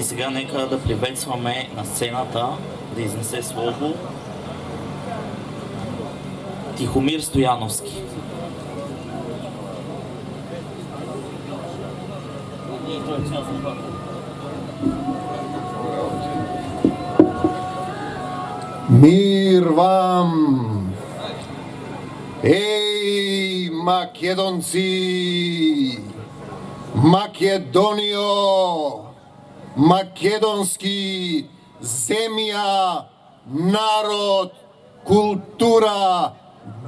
И сега нека да приветстваме на сцената да изнесе слово Тихомир Стояновски. Мир вам! Ей, македонци! Македонио! Македонски земја, народ, култура,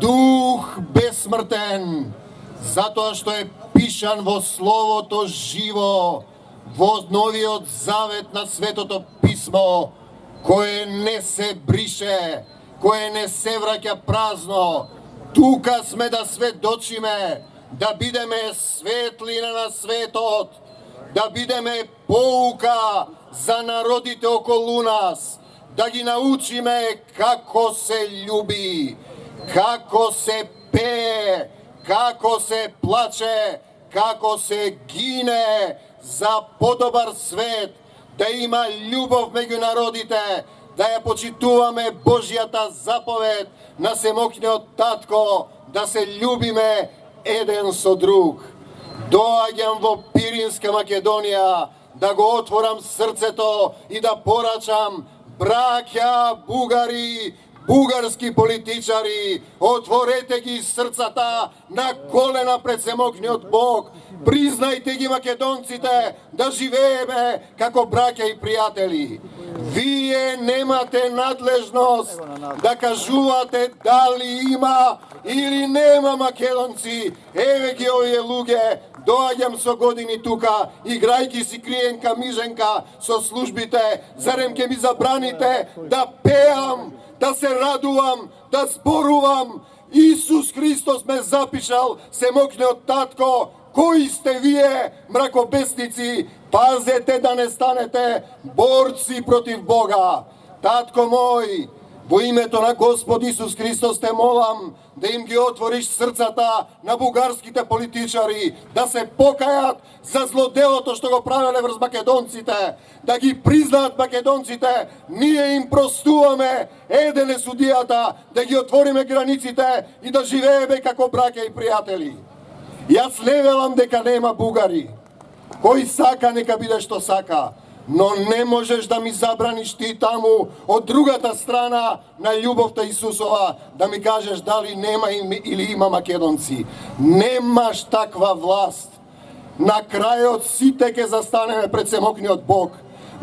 дух бесмртен, затоа што е пишан во Словото живо, во Новиот Завет на Светото Писмо, кое не се брише, кое не се враќа празно. Тука сме да сведочиме, да бидеме светлина на светот, да бидеме поука за народите околу нас, да ги научиме како се љуби, како се пее, како се плаче, како се гине за подобар свет, да има љубов меѓу народите, да ја почитуваме Божјата заповед на Семокниот Татко, да се љубиме еден со друг. Доаѓам во Пиринска Македонија да го отворам срцето и да порачам: браќа бугари, бугарски политичари, отворете ги срцата на колена пред Семокниот Бог. Признајте ги македонците да живееме како браќа и пријатели. Вие немате надлежност да кажувате дали има или нема македонци. Еве ги овие луѓе, доаѓам со години тука, играјќи си криенка миженка со службите. Зарем ќе ми забраните да пеам, да се радувам, да зборувам? Исус Христос ме запишал, Семокниот Татко. Кои сте вие, мракобесници? Пазете да не станете борци против Бога. Татко мој, во името на Господ Исус Христос те молам да им ги отвориш срцата на бугарските политичари, да се покајат за злоделото што го правеле врз македонците, да ги признаат македонците. Ние им простуваме, еден е судијата, да ги отвориме границите и да живееме како браќа и пријатели. Јас не велам дека нема бугари. Кој сака, нека биде што сака. Но не можеш да ми забраниш ти таму, од другата страна на љубовта Исусова, да ми кажеш дали нема или има македонци. Немаш таква власт. На крајот сите ќе застанеме пред Семокниот Бог.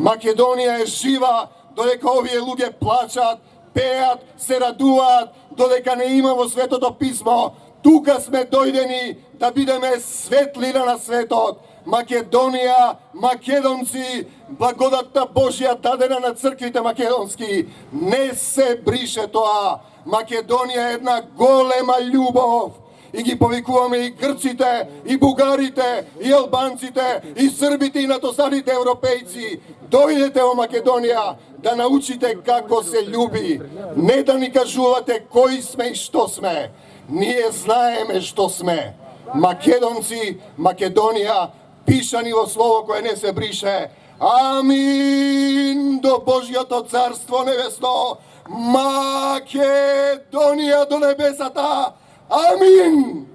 Македонија е жива, додека овие луѓе плачат, пеат, се радуваат, додека не има во Светото Писмо. Тука сме дојдени да бидеме светлина на светот. Македонија, македонци, благодатта Божја дадена на црквите македонски. Не се брише тоа. Македонија е една голема љубов. И ги повикуваме и грците, и бугарите, и албанците, и србите, и натостаните европејци. Дојдете во Македонија да научите како се љуби. Не да ни кажувате кои сме и што сме. Ние знаеме што сме. Македонци, Македонија, пишани во слово кое не се брише. Амин до Божјото царство небесно. Македонија до небесата. Амин.